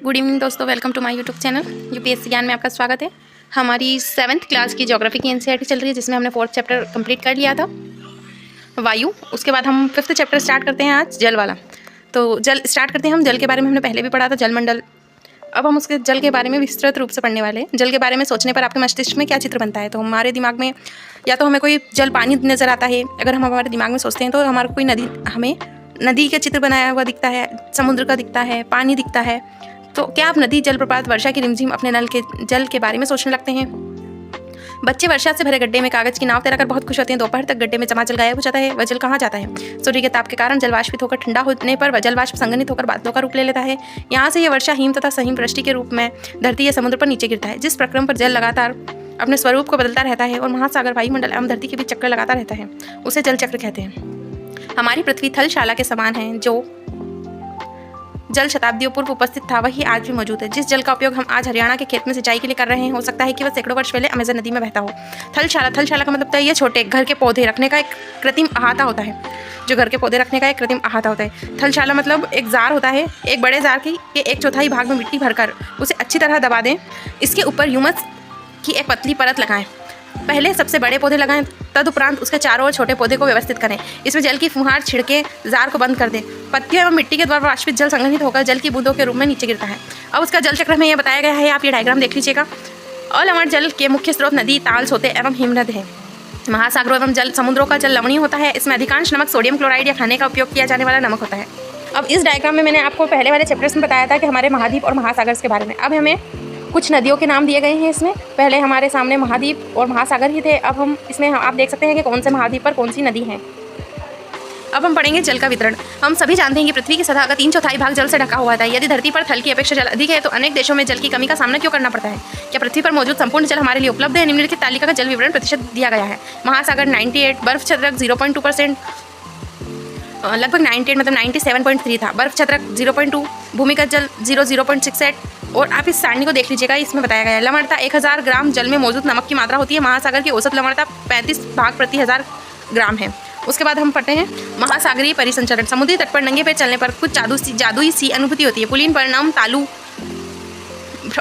Good evening दोस्तों, welcome to my YouTube channel UPSC Gyan में आपका स्वागत है। हमारी 7th क्लास की ज्योग्राफी की एनसीईआरटी चल रही है, जिसमें हमने 4th चैप्टर कंप्लीट कर लिया था, वायु। उसके बाद हम 5th चैप्टर स्टार्ट करते हैं आज, जल वाला। तो जल स्टार्ट करते हैं हम। जल के बारे में हमने पहले भी पढ़ा था, जलमंडल। अब हम उसके जल के बारे में विस्तृत रूप से पढ़ने वाले हैं। जल के बारे में सोचने पर आपके मस्तिष्क में क्या चित्र बनता है? तो हमारे दिमाग में या तो हमें कोई जल पानी नज़र आता है। अगर हम हमारे दिमाग में सोचते हैं तो हमारा कोई नदी, हमें नदी का चित्र बनाया हुआ दिखता है, समुद्र का दिखता है, पानी दिखता है। तो क्या आप नदी, जलप्रपात, वर्षा की रिमझिम अपने नल के जल के बारे में सोचने लगते हैं? बच्चे वर्षा से भरे गड्ढे में कागज की नाव तैराकर बहुत खुश होते हैं। दोपहर तक गड्ढे में जमा जल गायब हो जाता है। वह जल कहाँ जाता है? सूर्य के ताप के कारण जल वाष्पित होकर ठंडा होने पर वह जल वाष्प संघनित होकर बादलों का रूप ले लेता है। यहाँ से यह वर्षा हिम तथा सहिम वृष्टि के रूप में धरती या समुद्र पर नीचे गिरता है। जिस प्रक्रम पर जल लगातार अपने स्वरूप को बदलता रहता है और महासागर, वायुमंडल एवं धरती के बीच चक्कर लगाता रहता है, उसे जल चक्र कहते हैं। हमारी पृथ्वी थलशाला के समान है। जो जल शताब्दियों पूर्व उपस्थित था वही आज भी मौजूद है। जिस जल का उपयोग हम आज हरियाणा के खेत में सिंचाई के लिए कर रहे हैं, हो सकता है कि वह सैकड़ों वर्ष पहले अमेज़न नदी में बहता हो। थलशाला का मतलब है ये छोटे घर के पौधे रखने का एक कृत्रिम अहाता होता है। जो घर के पौधे रखने का एक कृत्रिम अहाता होता है। थलशाला मतलब एक जार होता है। एक बड़े जार की 1/4 भाग में मिट्टी भरकर उसे अच्छी तरह दबा दें। इसके ऊपर ह्यूमस की एक पतली परत लगाएं। पहले सबसे बड़े पौधे लगाएं, तदुपरांत उसके चारों ओर छोटे पौधे को व्यवस्थित करें। इसमें जल की फुहार छिड़के जार को बंद कर दें। पत्तियों एवं मिट्टी के द्वारा वाष्पित जल संग्रहित होकर जल की बूंदों के रूप में नीचे गिरता है। अब उसका जल चक्र में यह बताया गया है, आप ये डायग्राम देख लीजिएगा। अलवण जल के मुख्य स्रोत नदी, ताल, सोते एवं हिमनद है। महासागरों एवं जल समुद्रों का जल लवणीय होता है। इसमें अधिकांश नमक सोडियम क्लोराइड या खाने का उपयोग किया जाने वाला नमक होता है। अब इस डायग्राम में मैंने आपको पहले वाले चैप्टर्स में बताया था कि हमारे महाद्वीप और महासागर के बारे में। अब हमें कुछ नदियों के नाम दिए गए हैं इसमें। पहले हमारे सामने महाद्वीप और महासागर ही थे। अब हम इसमें आप देख सकते हैं कि कौन से महाद्वीप पर कौन सी नदी है। अब हम पढ़ेंगे जल का वितरण। हम सभी जानते हैं कि पृथ्वी की सतह का 3/4 भाग जल से ढका हुआ था। यदि धरती पर थल की अपेक्षा जल अधिक है तो अनेक देशों में जल की कमी का सामना क्यों करना पड़ता है? क्या पृथ्वी पर मौजूद संपूर्ण जल हमारे लिए उपलब्ध है? निम्नलिखित तालिका का जल विवरण प्रतिशत दिया गया है। महासागर 98, बर्फ छत्रक 0.2%, लगभग 98 मतलब 97.3 था। बर्फ छत्रक 0.2, भूमिगत जल 0.68। और आप इस सारणी को देख लीजिएगा, इसमें बताया गया है लवणता 1000 ग्राम जल में मौजूद नमक की मात्रा होती है। महासागर की औसत लवणता 35 भाग प्रति 1000 ग्राम है। उसके बाद हम पढ़ते हैं महासागरीय परिसंचरण। समुद्री तट पर नंगे पैर चलने पर कुछ जादुई सी अनुभूति होती है। पुलिन परिणाम, तालू,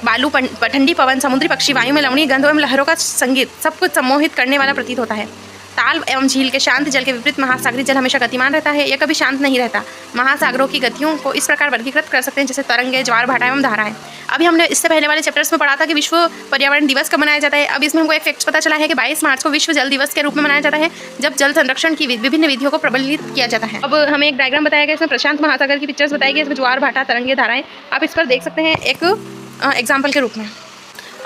बालू, ठंडी पवन, समुद्री पक्षी, वायु में लवणीय गंध एवं लहरों का संगीत सब कुछ सम्मोहित करने वाला प्रतीत होता है। ताल एवं झील के शांत जल के विपरीत महासागरीय जल हमेशा गतिमान रहता है। यह कभी शांत नहीं रहता। महासागरों की गतियों को इस प्रकार वर्गीकृत कर सकते हैं जैसे तरंगे, ज्वार भाटा एवं धाराएं। अभी हमने इससे पहले वाले चैप्टर्स में पढ़ा था कि विश्व पर्यावरण दिवस कब मनाया जाता है। अब इसमें हमको एक फैक्ट पता चला है कि 22 मार्च को विश्व जल दिवस के रूप में मनाया जाता है, जब जल संरक्षण की विभिन्न विधियों को प्रबलित किया जाता है। अब हमें एक डायग्राम बताया गया, इसमें प्रशांत महासागर की पिक्चर्स बताई गई। इसमें ज्वार भाटा, तरंगे, धाराएं आप इस पर देख सकते हैं एक एग्जाम्पल के रूप में।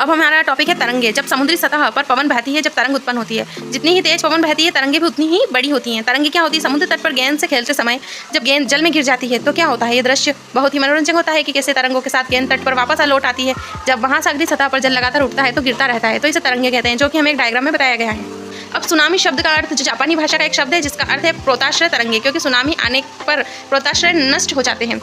अब हमारा टॉपिक है तरंगे। जब समुद्री सतह पर पवन बहती है, जब तरंग उत्पन्न होती है, जितनी ही तेज पवन बहती है तरंगे भी उतनी ही बड़ी होती हैं। तरंगे क्या होती है? समुद्र तट पर गेंद से खेलते समय जब गेंद जल में गिर जाती है तो क्या होता है? ये दृश्य बहुत ही मनोरंजक होता है कि कैसे तरंगों के साथ गेंद तट पर वापस लौट आती है। जब महासागरीय सतह पर जल लगातार उठता है तो गिरता रहता है, तो इसे तरंगे कहते हैं, जो कि हमें एक डायग्राम में बताया गया है। अब सुनामी शब्द का अर्थ जो जापानी भाषा का एक शब्द है, जिसका अर्थ है प्रोताश्रय तरंगे, क्योंकि सुनामी आने पर प्रोताश्रय नष्ट हो जाते हैं।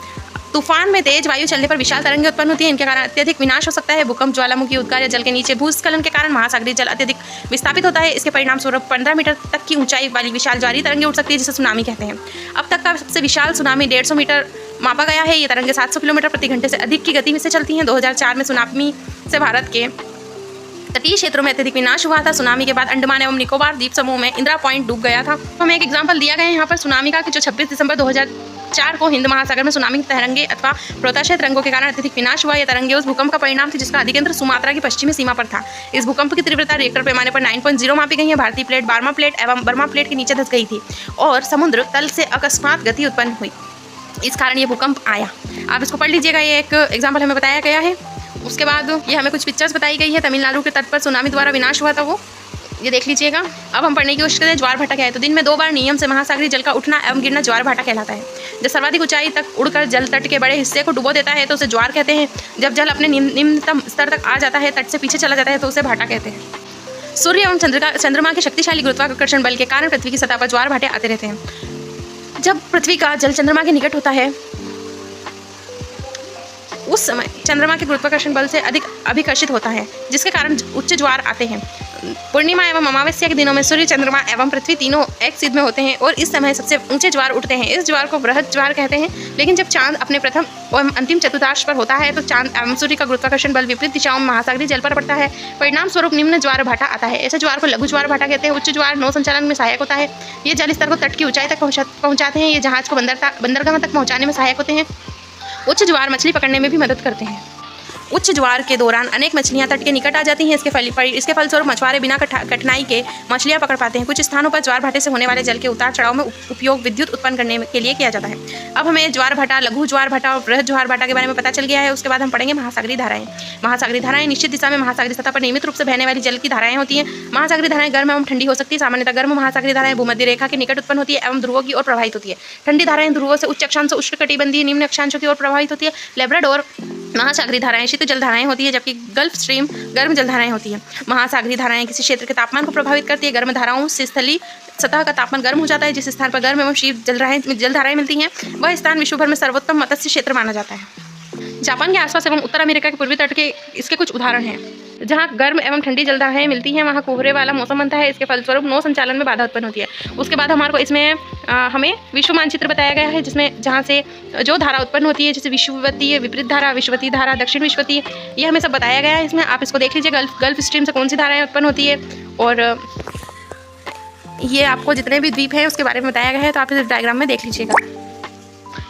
तूफान में तेज वायु चलने पर विशाल तरंगे उत्पन्न होती है। इनके कारण अत्यधिक विनाश हो सकता है। भूकंप, ज्वालामुखी, उद्गार या जल के नीचे भूस्खलन के कारण महासागरीय जल अत्यधिक विस्थापित होता है। इसके परिणाम स्वरूप 15 मीटर तक की ऊंचाई वाली विशाल ज्वारीय तरंगे उठ सकती है, जिसे सुनामी कहते हैं। अब तक का सबसे विशाल सुनामी 150 मीटर मापा गया है। ये तरंगे 700 किलोमीटर प्रति घंटे से अधिक की गति से चलती हैं। 2004 में सुनामी से भारत के तटीय क्षेत्रों में अत्यधिक विनाश हुआ था। सुनामी के बाद अंडमान एवं निकोबार द्वीप समूह में इंदिरा पॉइंट डूब गया था। हमें एक एग्जाम्पल दिया गया है यहाँ पर सुनामी का, कि जो 26 दिसंबर 2004 को हिंद महासागर में सुनामी तरंगे अथवा प्रोताश्रय तरंगों के कारण अत्यधिक विनाश हुआ। यह तरंगे उस भूकंप का परिणाम थी जिसका अधिकेंद्र सुमात्रा की पश्चिमी सीमा पर था। इस भूकंप की तीव्रता रिक्टर पैमाने पर 9.0 मापी गई है। भारतीय प्लेट, बार्मा प्लेट एवं बर्मा प्लेट के नीचे धंस गई थी और समुद्र तल से अकस्मात गति उत्पन्न हुई। इस कारण ये भूकंप आया। आप इसको पढ़ लीजिएगा, ये एक एग्जाम्पल हमें बताया गया है। उसके बाद ये हमें कुछ पिक्चर्स बताई गई है। तमिलनाडु के तट पर सुनामी द्वारा विनाश हुआ था, वो ये देख लीजिएगा। अब हम पढ़ने की कोशिश करें ज्वार भाटा क्या है। तो दिन में 2 बार नियम से महासागरीय जल का उठना एवं गिरना ज्वार भाटा कहलाता है। जब सर्वाधिक ऊंचाई तक उड़कर जल तट के बड़े हिस्से को डुबो देता है तो उसे ज्वार कहते हैं। जब जल अपने निम्नतम स्तर तक आ जाता है, तट से पीछे चला जाता है, तो उसे भाटा कहते हैं। सूर्य एवं चंद्रमा के शक्तिशाली गुरुत्वाकर्षण बल के कारण पृथ्वी की सतह पर ज्वार भाटे आते रहते हैं। जब पृथ्वी का जल चंद्रमा के निकट होता है उस समय चंद्रमा के गुरुत्वाकर्षण बल से अधिक अभिकर्षित होता है, जिसके कारण उच्च ज्वार आते हैं। पूर्णिमा एवं अमावस्या के दिनों में सूर्य, चंद्रमा एवं पृथ्वी तीनों एक सिद्ध में होते हैं और इस समय सबसे ऊंचे ज्वार उठते हैं। इस ज्वार को बृहद ज्वार कहते हैं। लेकिन जब चांद अपने प्रथम एवं अंतिम चतुर्थांश पर होता है तो चांद एवं सूर्य का गुरुत्वाकर्षण बल विपरीत दिशाओं में महासागरीय जल पर पड़ता है। परिणाम स्वरूप निम्न ज्वार भाटा आता है। ऐसे ज्वार को लघु ज्वार भाटा कहते हैं। उच्च ज्वार नौ संचालन में सहायक होता है। ये जल स्तर को तट की ऊंचाई तक पहुंचाते हैं। ये जहाज को बंदरगाह तक पहुंचाने में सहायक होते हैं। उच्च ज्वार मछली पकड़ने में भी मदद करते हैं। उच्च ज्वार के दौरान अनेक मछलियां तट के निकट आ जाती हैं। इसके फलस्वरूप मछुआरे बिना कठिनाई के मछलियां पकड़ पाते हैं। कुछ स्थानों पर ज्वार भाटे से होने वाले जल के उतार चढ़ाव में उपयोग विद्युत उत्पन्न करने के लिए किया जाता है। अब हमें ज्वार भाटा, लघु ज्वार भाटा और बृहद ज्वार भाटा के बारे में पता चल गया है। उसके बाद हम पढ़ेंगे महासागरीय धाराएं। महासागरीय धाराएं निश्चित दिशा में महासागरीय सतह पर नियमित रूप से बहने वाली जल की धाराएं होती हैं। महासागरीय धाराएं गर्म एवं ठंडी हो सकती है। सामान्यतः गर्म महासागरीय धाराएं भूमध्य रेखा के निकट उत्पन्न होती है एवं ध्रुवों की ओर प्रवाहित होती है। ठंडी धाराएं ध्रुवों से उच्च अक्षांश से उष्णकटिबंधीय निम्न अक्षांशों की ओर प्रवाहित होती है। लेब्राडोर महासागरीय धाराएं शीत जल धाराएं होती है, जबकि गल्फ स्ट्रीम गर्म जल धाराएं होती हैं। महासागरीय धाराएं किसी क्षेत्र के तापमान को प्रभावित करती है। गर्म धाराओं से स्थलीय सतह का तापमान गर्म हो जाता है। जिस स्थान पर गर्म एवं शीत जल धाराएं मिलती हैं वह स्थान विश्व भर में सर्वोत्तम मत्स्य क्षेत्र माना जाता है। जापान के आसपास एवं उत्तर अमेरिका के पूर्वी तट के इसके कुछ उदाहरण हैं। जहाँ गर्म एवं ठंडी जलधाराएं मिलती हैं वहाँ कोहरे वाला मौसम बनता है। इसके फलस्वरूप नौ संचालन में बाधा उत्पन्न होती है। उसके बाद हमारे को इसमें हमें विश्व मानचित्र बताया गया है, जिसमें जहाँ से जो धारा उत्पन्न होती है, जैसे विषुवतीय, विपरीत धारा, विषुवतीय धारा, दक्षिण विषुवतीय, ये हमें सब बताया गया है। इसमें आप इसको देख लीजिए, गल्फ स्ट्रीम से कौन सी धाराएं उत्पन्न होती है और ये आपको जितने भी द्वीप हैं उसके बारे में बताया गया है, तो आप इस डायग्राम में देख लीजिएगा।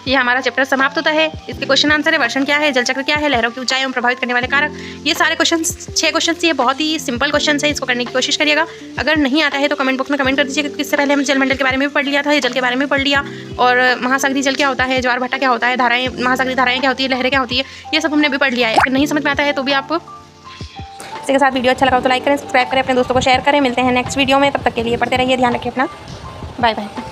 ये हमारा चैप्टर समाप्त होता है। इसके क्वेश्चन आंसर है, वर्षण क्या है, जल चक्र क्या है, लहरों की ऊंचाई एवं प्रभावित करने वाले कारक। ये सारे क्वेश्चन 6 क्वेश्चन ये बहुत ही सिंपल क्वेश्चन है। इसको करने की कोशिश करिएगा। अगर नहीं आता है तो कमेंट बॉक्स में कमेंट कर दीजिएगा। इससे पहले हमने जलमंडल के बारे में भी पढ़ लिया था, ये जल के बारे में पढ़ लिया, और महासागरीय जल क्या होता है, ज्वार भाटा क्या होता है, धाराएं, महासागरीय धाराएं क्या होती है, लहरें क्या होती है, ये सब हमने भी पढ़ लिया है। अगर नहीं समझ में आता है तो भी आप इसी के साथ वीडियो अच्छा लगा तो लाइक करें, सब्सक्राइब करें, अपने दोस्तों को शेयर करें। मिलते हैं नेक्स्ट वीडियो में, तब तक के लिए पढ़ते रहिए, ध्यान रखिए अपना। Bye bye.